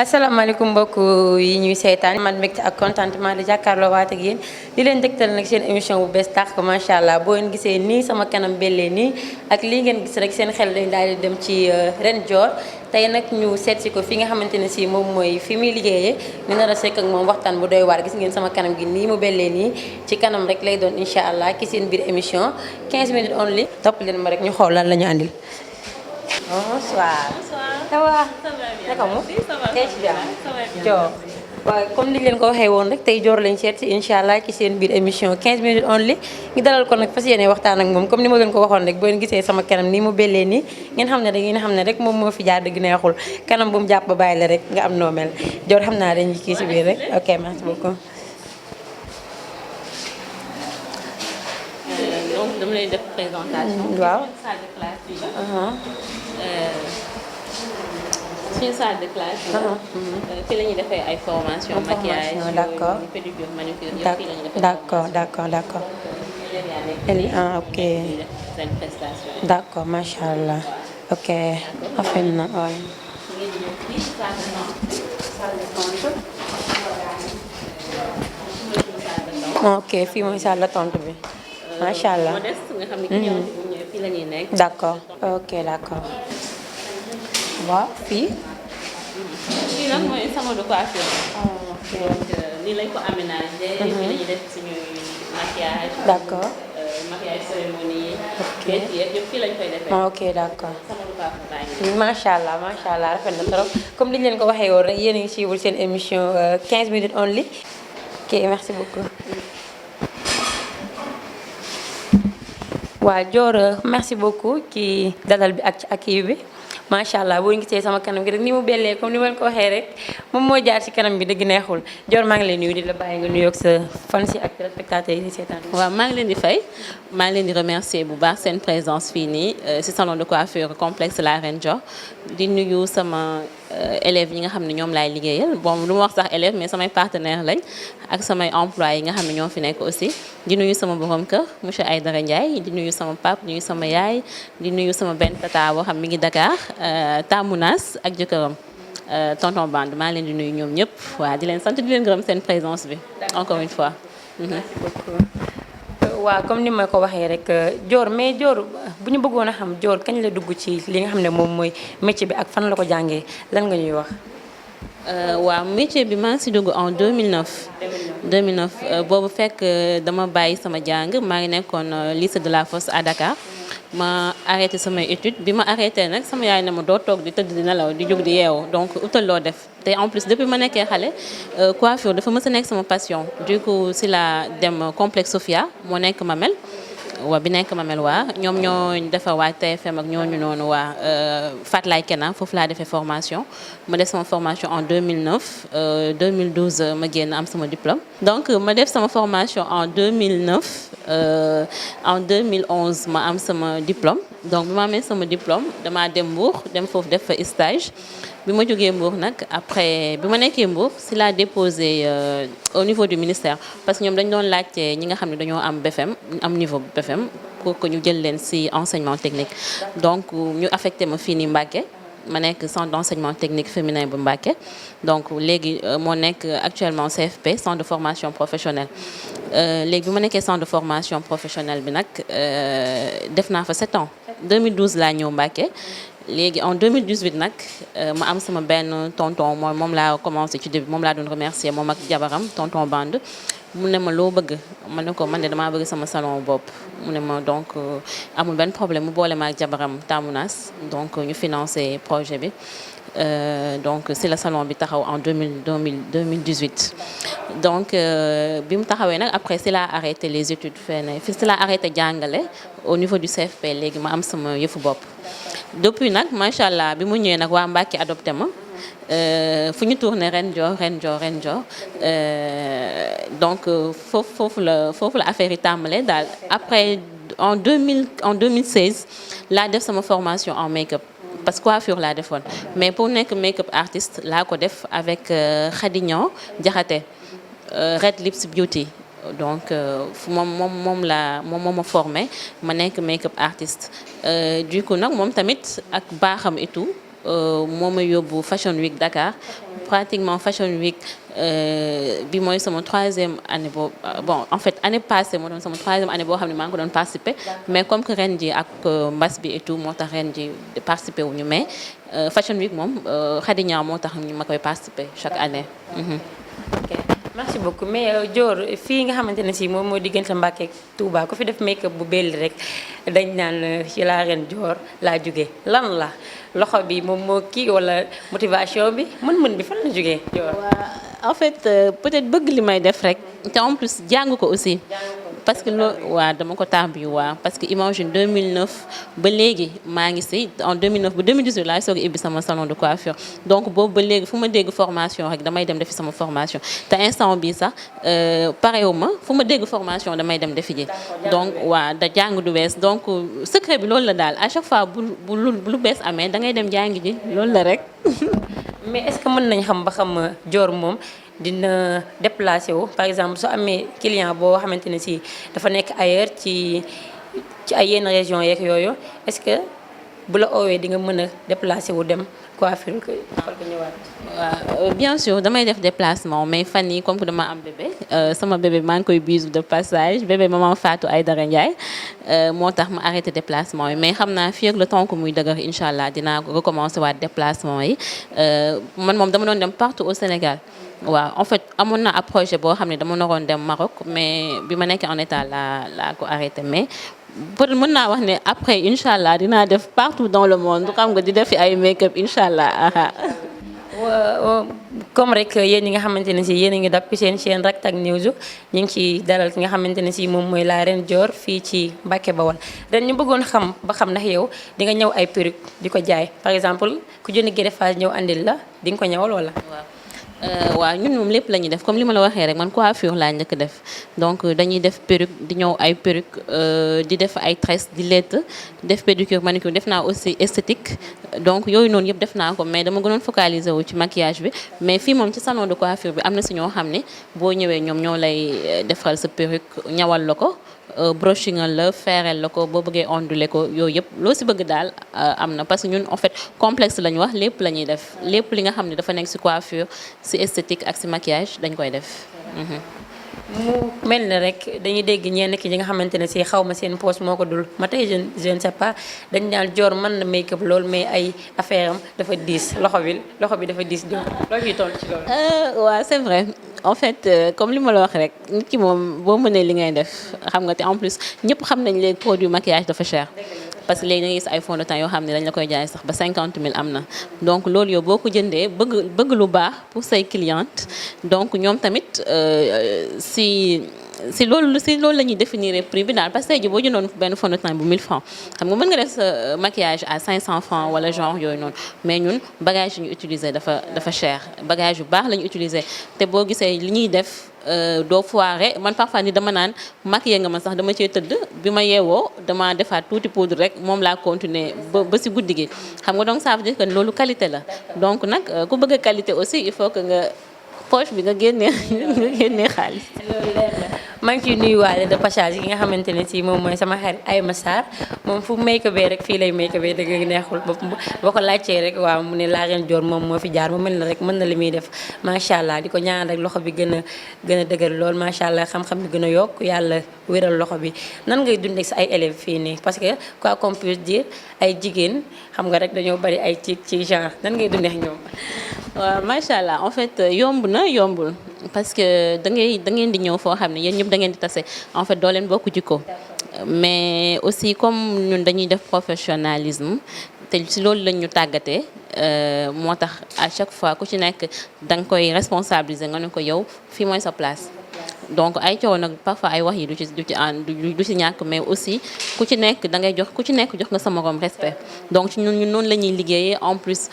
asalaamaaleykum mbokk yi ñuy seetaan man mbégte ak contentement di jàkkaarloo waat ak yéen di leen dégtal nag seen émission bu bees tàq macha allah boo leen gisee nii sama kanam bellee nii ak lii ngeen gis rek seen xel dañ daal di dem ci Reine Dior tey nag ñu seet si ko fi nga xamante ne si moom mooy fi muy liggéeyee ñu nar a sekk ak moom waxtaan bu doy waar gis ngeen sama kanam gi nii mu bellee nii ci kanam rek lay doon incha allah ki seen biir émission 15 minutes only topp leen ma rek ñu xool lan la ñu andil. Bonsoir. Ça va. Naka mu. tey ci jàmm. Dior waaw comme ni leen ko waxee woon rek tey Dior lañ seet si incha allah ci seen biir émission 15 minutes only ñu dalal ko nag fas yéene waxtaan ak moom comme ni ma leen ko waxoon rek boo leen gisee sama kanam nii mu bellee nii ngeen xam ne rek moom moo fi jaar dëgg neexul kanam bu mu jàpp ba bàyyi la rek nga am noo mel Dior xam naa dañuy kii si biir rek ok merci beaucoup. donc dama lay def présentation. waaw. salle de classe bi. suñu salle de classe bi. fii la ñuy defee ay formation maquillage d'accord pédicure manucure yëpp fii la ñuy defee. d'accord. Ok. seen prestation. d'accord macha allah ok. rafet na waay. ok fii mooy salle de tontu bi. macha allah modeste nga xam ne client bu ñëwee fii la ñuy nekk. d'accord ok d'accord. waaw fii. fii nag mooy salon de coiffure. ok donc nii lañ ko aménagé. fii la ñuy def suñuy maquillage. d'accord. maquillage cérémonie. ok yëpp fii lañ koy defee. ok d'accord. salon de coiffure baa ngi nii. macha allah rafet na trop comme li ñu leen ko waxee woon rek yéen a ngi suivre seen émission 15 minutes only. ok merci beaucoup. waaw Dior merci beaucoup ci dalal bi ak ci accueil bi macha allah boo gisee sama kanam gi rek ni mu bellee comme ni ma leen ko waxee rek moom moo jaar ci kanam bi dëgg neexul Dior maa ngi lay nuyu di la bàyyi nga nuyoog sa fans yi ak téléspectateurs yi di seetaan. waaw maa ngi leen di fay maa ngi leen di remercier bu baax seen présence fii nii ci salon de coiffure complexe la Reine Dior di nuyu sama élèves yi nga xam ne ñoom laay liggéeyal bon lu ma wax sax élèves mais samay partenaires lañ ak samay employés yi nga xam ne ñoo fi nekk aussi di nuyu sama borom kër monsieur Aïdara Ndiaye di nuyu sama pap di nuyu sama yaay di nuyu sama benn tata boo xam mi ngi Dakar Tamounas ak jëkkëram tonton Band maa leen di nuyu ñoom ñëpp waaw di leen sant di leen gërëm seen présence bi encore une fois. merci beaucoup. waaw comme ni ma ko waxee rek Dior mais Dior bu ñu bëggoon a xam Dior kañ la dugg ci li nga xam ne moom mooy métier bi ak fan la ko jàngee lan nga ñuy wax. waaw métier bi maa ngi si dugg en 2009. 2009 boobu fekk dama bàyyi sama jàng maa ngi nekkoon lycée de la Fosse à Dakar ma arrêté samay études bi ma arrêté nag sama yaay ne ma doo toog di tëdd di nelaw di jóg di yeewu donc utal loo def te en plus depuis ma nekkee xale coiffure dafa mës a nekk sama passion du coup si la dem complexe Sophia moo nekk Mamel waa bi nekk Mamel waa ñoom ñoo defar waa TFM ak ñooñu noonu waa Fatlay Kena foofu laa defee formation ma def sama formation en 2009 2012 ma génn am sama diplôme donc ma def sama formation en 2009 en 2011 ma am sama diplôme donc bi ma amee sama diplôme damaa dem Mbour dem foofu def fa stage bi ma jógee Mbour nag après bi ma nekkee Mbour si laa déposé au niveau du ministère parce que ñoom dañu doon laajte ñi nga xam ne dañoo am BFM am niveau BFM pour que ñu jël leen si enseignement technique donc ñu affecté ma fii nii Mbacké ma nekk centre d'enseignement technique féminin bu Mbacké donc léegi moo nekk actuellement CFP centre de formation professionnelle léegi bi ma nekkee centre de formation professionnelle bi nag def naa fa 7 ans 2012 laa ñëw Mbacké léegi en 2018 nag ma am sama benn tonton moom laa commencé ci début moom laa doon remercier moom ak jabaram tonton Band mu ne ma loo bëgg ma ne ko man de damaa bëgg sama salon bopp mu ne ma donc amul benn problème mu boole ma ak jabaram Tamounas donc ñu financé projet bi donc si la salon bi taxaw en 2018 donc bi mu taxawee nag après si laa arrêté les études fenn si laa arrêté jàngale au niveau du CFP léegi ma am sama yëfu bopp depuis nag macha allah bi mu ñëwee nag waa Mbacké adopté ma fu ñu tourné Reine Dior donc foofu la affaire yi tàmbalee daal après en 2016 laa def sama formation en make-up parce que coiffure laa defoon mais pour nekk make-up artiste laa ko def avec Khady Niang Diakhaté Red Lips Beauty donc moom ma formé ma nekk make-up artiste du coup nag moom tamit ak baaxam et tout moo ma yóbbu Fashion Week Dakar pratiquement Fashion Week bi mooy sama 3e année boobu bon en fait année passée moo doon sama 3e année boo xam ne maa ngi ko doon participer mais comme que ren ji ak mbas bi et tout moo tax ren ji participer wuñu mais Fashion Week moom Khady Niang moo tax ñu ma koy participer chaque année. ok merci beaucoup mais Dior fii nga xamante ne si moom moo diggante Mbacké ak Touba ku fi def make up bu belli rek dañ naan ci la reine Dior laa jógee lan la loxo bi moom moo kii wala motivation bi mën-mën bi fan la jógee Dior. En fait peut-être bëgg li may def rek te en plus jàng ko aussi. parce que loolu waaw dama ko tàmbi waaw parce que imagine 2009 ba léegi maa ngi si en 2009 ba 2018 laay soog a ibbi sama salon de coiffure donc boobu ba léegi fu ma dégg formation rek damay dem defi sama formation te instant bi sax parewu ma fu ma dégg formation damay dem defi ji donc waaw da jàng du bees donc secret bi loolu la daal à chaque fois bu lu bees amee da ngay dem jàngi ji loolu la rek. mais est-ce que mën nañ xam ba xam Dior moom dina déplacé wu par exemple su amee client boo xamante ne si dafa nekk ailleurs ci ay yenn région yeeg yooyu est-ce que bu la oowee di nga mën a déplacé wu dem coiffure ko ñëwaat. waaw bien sûr damay def déplacement mais fan yi comme que dama am bébé sama bébé maa ngi koy bisu de passage bébé maman Fatou Aïdara Ndiaye moo tax ma arrêté déplacement yi mais xam naa fii ak le temps que muy dëgër incha allah dinaa recommencer waat déplacement yi man moom dama doon dem partout au Sénégal. waaw en fait amoon na ab projet boo xam ne dama naroon dem Maroc mais bi ma nekkee en état laa ko arrêté mais peut mën naa wax ne après incha allah dinaa def partout dans le monde xam nga di def ay make-up incha allah. comme rek yéen ñi nga xamante ne si yéen a ngi dab seen chaîne Rak Tak News ñu ngi ci dalal ki nga xamante ne si moom mooy la reine Dior fii ci Mbacké Bawol ren ñu bëggoon xam ba xam ndax yow di nga ñëw ay perruque di ko jaay par exemple ku jënd greffage ñëw andil la di nga ko ñëwal wala. waaw ñun moom lépp la ñuy def comme li ma la waxee rek man coiffure laa njëkk def donc dañuy def perruque di ñëw ay perruque di def ay tresse di lett def pédicure manucure def naa aussi esthétique donc yooyu noonu yëpp def naa ko mais dama gënoon focaliser wu ci maquillage bi mais fii moom ci salon de coiffure bi am na si ñoo xam ne boo ñëwee ñoom ñoo lay defaral sa perruque ñawal la ko broching la feereel la ko boo bëggee onduler ko yooyu yëpp loo si bëgg daal am na parce que ñun en fait complexe la ñu wax lépp la ñuy def lépp li nga xam ne dafa nekk si coiffure si esthétique ak si maquillage dañ koy def. mu mel na rek dañuy dégg ñenn ki ñi nga xamante ne si xaw ma seen poche moo ko dul ma tey je ne sais pas dañ daan Dior mën na make-up lool mais ay affaire am dafa diis loxo bi dafa diis Dior loo ciy toll ci loolu. waaw c'est vrai en fait comme li ma la wax rek nit ki moom boo mënee li ngay def xam nga te en plus ñëpp xam nañ léegi produit maquillage dafa cher. parce que léegi da ngay gis ay fond de teint yoo xam ne dañ la koy jaay sax ba 50 000 am na donc loolu yow boo ko jëndee bëgg lu baax pour say clientes donc ñoom tamit si loolu la ñuy définir prix bi daal parce que tey jii boo jëndoon benn fond de teint bu 1000 francs xam nga mën nga def sa maquillage à 500 francs wala genre yooyu noonu mais ñun bagage yi ñu utiliser dafa cher bagage yu baax la ñu utiliser te boo gisee li ñuy def doo foire man parfois ni dama naan maquillé nga ma sax dama cee tëdd bi ma yeewoo dama defaat tuuti poudre rek moom laa continuer ba si guddi gi xam nga donc ça veut dire que loolu qualité la donc nag ku bëgg a qualité aussi il faut que nga poche bi nga génnee xaalis. loolu leer la maa ngi ciy nuyuwaale de passage yi nga xamante ne si moom mooy sama xarit Ayma Sarr moom fu make bee rek fii lay make bee dëgg neexul boo ko laajtee rek waaw mu ne la reine Dior moom moo fi jaar mu mel na rek mën na li muy def macha allah di ko ñaan rek loxo bi gën a dëgër lool macha allah xam-xam bi gën a yokk yàlla wéral loxo bi nan ngay dundee sa ay élèves fii nii parce que quoi qu'on puisse dire ay jigéen xam nga rek dañoo bari ay ci genre nan ngay dundee ñoom. waaw macha allah en fait yombul parce que da ngeen di ñëw foo xam ne yéen ñëpp da ngeen di tase en fait doo leen bokk jikko mais aussi comme ñun dañuy def professionnalisme te si loolu lañ ñu tàggatee moo tax à chaque fois ku ci nekk da nga koy responsabiliser nga ne ko yow fii mooy sa place. donc ay coow nag parfois ay wax yi du ci ñàkk mais aussi ku ci nekk da ngay jox nga sa morom respect donc ñun noonu la ñuy liggéeyee en plus.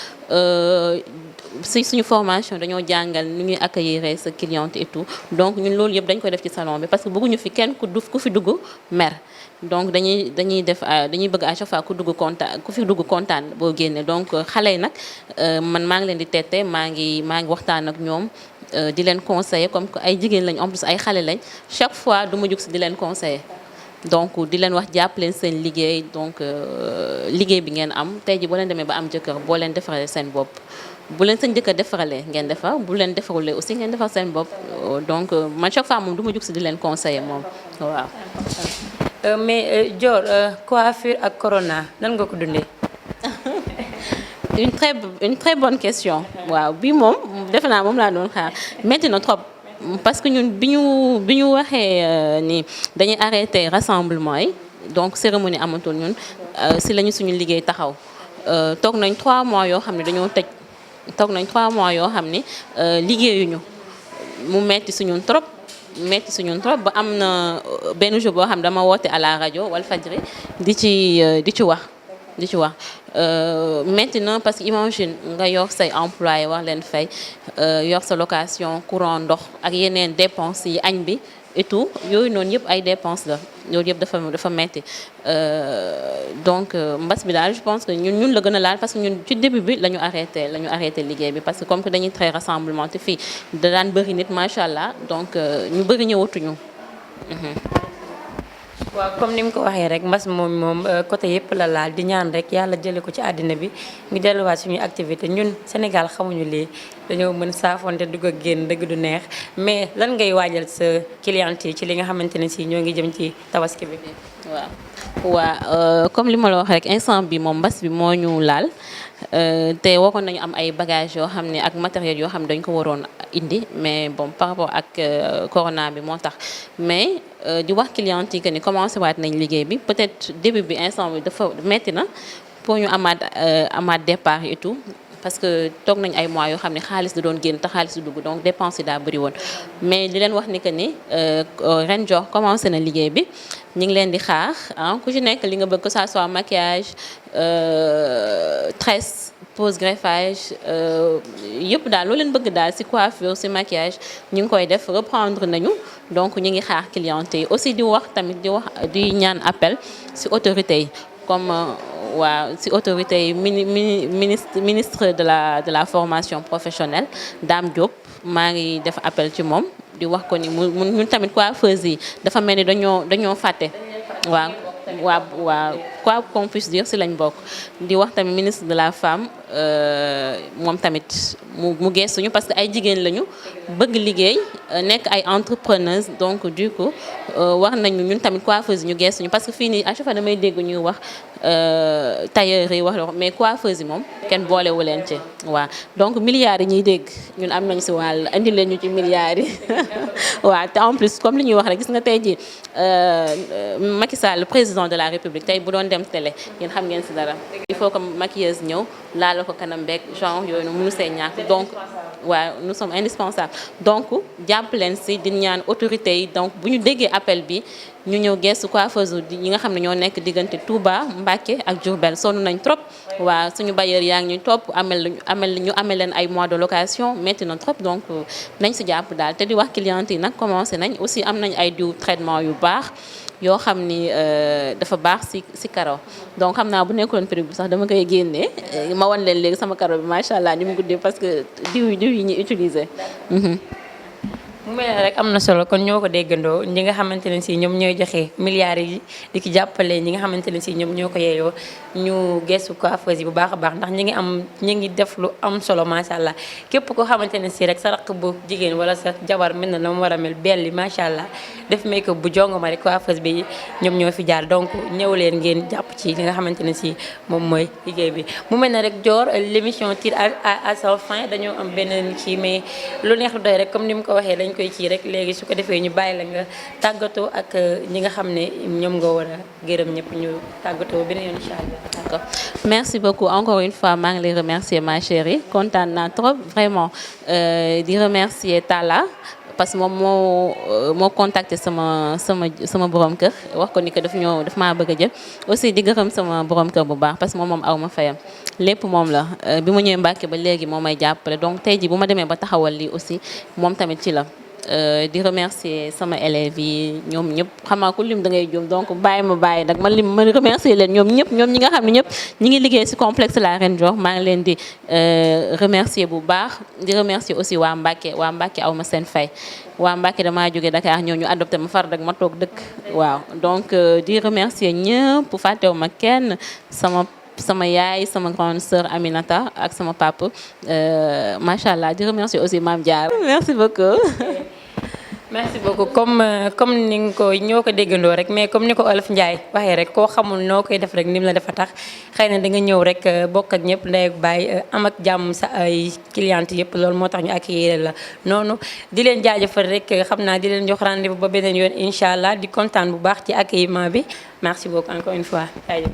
si suñu formation dañoo jàngal nu ñuy accueillir sa cliente et tout donc ñun loolu yëpp dañ koy def ci salon bi parce que bëgguñu fi kenn ku fi dugg mer donc dañuy bëgg à chaque fois ku fi dugg kontaan boo génnee donc xale yi nag man maa ngi leen di tette maa ngi waxtaan ak ñoom di leen conseiller comme que ay jigéen lañ en plus ay xale lañ chaque fois du ma jug si di leen conseiller donc di leen wax jàpp leen seen liggéey donc liggéey bi ngeen am tey ji boo leen demee ba am jëkkër boo leen defaree seen bopp bu leen seen jëkkër defaralee ngeen defar bu leen defarulee aussi ngeen defar seen bopp donc man chaque fois moom du ma jug si di leen conseiller moom waaw. mais Dior coiffure ak corona nan nga ko dundee. une très bonne question. waaw bii moom defe naa moom laa doon xaar métti na trop parce que ñun bi ñu waxee ni dañuy arrêter rassemblement yi donc cérémonie amatul ñun si lañu suñu liggéey taxaw toog nañ 3 mois yoo xam ne dañoo tëj. toog nañ 3 mois yoo xam ni liggéeyuñu mu metti suñun trop ba am na benn jour boo xam dama woote à la rajo Walfadjri di ci wax metti na parce que imagine nga yor say employé wax leen fay yor sa location courant ndox ak yeneen dépenses yi añ bi et tout yooyu noonu yëpp ay dépenses la loolu yëpp dafa metti donc mbas bi daal je pense que ñun la gën a laal parce que ñun ci début bi la ñu arrêté liggéey bi parce que comme que dañuy très rassemblement te fii da daan bëri nit macha allah donc ñu bëri ñëwatuñu. waaw comme ni mu ko waxee rek mbas moom côté yëpp la laal di ñaan rek yàlla jëlee ko ci àddina bi ñu delluwaat suñuy activité ñun Sénégal xamuñu lii dañoo mën saafonte dugg ak génn dëgg du neex mais lan ngay waajal sa client yi ci li nga xamante ne si ñoo ngi jëm ci tabaski bi. waaw comme li ma la wax rek instant bi moom mbas bi moo ñu laal te waroon nañu am ay bagages yoo xam ne ak matériel yoo xam ne dañ ko waroon indi mais bon par rapport ak corona bi moo tax mais di wax client yi que ni commencé waat nañ liggéey bi peut-être début bi instant bi dafa metti na pour ñu amaat départ et tout parce que toog nañ ay mois yoo xam ne xaalis da doon génn te xaalis du dugg donc dépense yi daa bëri woon mais di leen wax ni que ni ren jox commencé na liggéey bi ñu ngi leen di xaar ku ci nekk li nga bëgg que ça soit maquillage tresse pose greffage yëpp daal loo leen bëgg daal ci coiffure ci maquillage ñu ngi koy def reprendre nañu donc ñu ngi xaar clientèle yi aussi di ñaan appel ci autorités yi comme waaw ci autorité yi ministre de la formation professionnelle Dame Diop maa ngi def appel ci moom di wax ko ni mu ñun tamit coiffeuse yi dafa mel ni dañoo fàtte waaw quoi qu'on puisse dire ci lañ bokk di wax tamit ministre de la femme moom tamit mu gestuñu parce que ay jigéen lañu bëgg liggéey nekk ay entrepreneuses donc du coup wax nañu ñun tamit coiffeuse yi ñu gestuñu parce que fii nii à chaque fois damay dégg ñuy wax tailleur yi wax la mais coiffeuse yi moom kenn boolewu leen ci waaw donc milliards yi ñuy dégg ñun am nañ ci wàll indi leen ñu ci milliards yi waaw te en plus comme li ñuy wax rek gis nga tey jii Macky Sall le président de la République tey bu doon dem télé yéen xam ngeen ci dara il faut que maquilleuse ñëw laal ko kanam beeg genre yooyu noonu mënu see ñàkk donc waaw nous sommes indispensables donc jàpp leen ci di ñaan autorités yi donc bu ñu déggee appel bi ñu ñëw gestu coiffeuse yi nga xam ne ñoo nekk diggante Touba Mbacké ak Diourbel sonn nañ trop waaw suñu bailleur yaa ngi ñuy topp ñu amel leen ay mois de location métti na trop donc nañ ci jàpp daal te di wax client yi nag commencé nañ aussi am nañ ay diw traitement yu baax yoo xam ni dafa baax ci karaw donc xam naa bu nekkoon prix bi sax dama koy génnee ma wan leen léegi sama karaw bi macha allah ni mu guddee parce que diw yi ñuy utiliser. mu mel ne rek am na solo kon ñoo ko déggandoo ñi nga xamante ne si ñoom ñooy joxe milliards yi di ki jàppale ñi nga xamante ne si ñoom ñoo ko yeeyoo ñu gestu coiffeuse yi bu baax a baax ndax ñi ngi def lu am solo macha allah képp koo xamante ne si rek sa raq bu jigéen wala sa jabar mel na mu war a mel belli macha allah def make-up bu jongoma rek coiffeuse bi ñoom ñoo fi jaar donc ñëw leen ngeen jàpp ci li nga xamante ne si moom mooy liggéey bi. mu mel ne rek Dior l'émission tire à sa fin dañoo am benn kii mais lu neex lu doy rek comme ni mu ko waxee dañ koy kii rek léegi su ko defee ñu bàyyi la nga tàggatoo ak ñi nga xam ne ñoom nga war a gërëm ñëpp ñu tàggatoo beneen yoon incha allah. D'accord. Merci beaucoup encore une fois maa ngi lay remercier ma chérie kontaan naa trop vraiment di remercier Talla parce que moom moo contacté sama borom kër wax ko ni que daf maa bëgg a jël aussi di gërëm sama borom kër bu baax parce que moom aw ma fayam lépp moom la bi ma ñëwee Mbàkke ba léegi moo may jàppale donc tey ji bu ma demee ba taxawal lii aussi moom tamit ci la. di remercier sama élèves yi ñoom ñëpp xam naa ku lim da ngay juum donc bàyyi nag ma remercier leen ñoom ñi nga xam ne ñëpp ñi ngi liggéey ci complexe La Reine Dior maa ngi leen di remercier bu baax di remercier aussi waa Mbacké aw ma seen fay waa Mbacké damaa jógee Dakar ñëw ñu adopté ma far rek ma toog dëkk waaw donc di remercier ñëpp fàttewu ma kenn sama sama yaay sama grande sœur Aminata ak sama papa macha allah di remercier aussi Mame Diarra. merci beaucoup. merci beaucoup comme ni nga ko ñoo ko déggandoo rek mais comme ni ko Olof Ndiaye waxee rek koo xamul noo koy def rek nim la dafa tax xëy na da nga ñëw rek bokk ak ñëpp ndey ak baay am ak jàmm sa ay clientes yëpp loolu moo tax ñu accueillir la noonu di leen jaajëfal rek xam naa di leen jox rendez-vous ba beneen yoon incha allah di kontaan bu baax ci accueillement bi merci beaucoup encore une fois jaajëf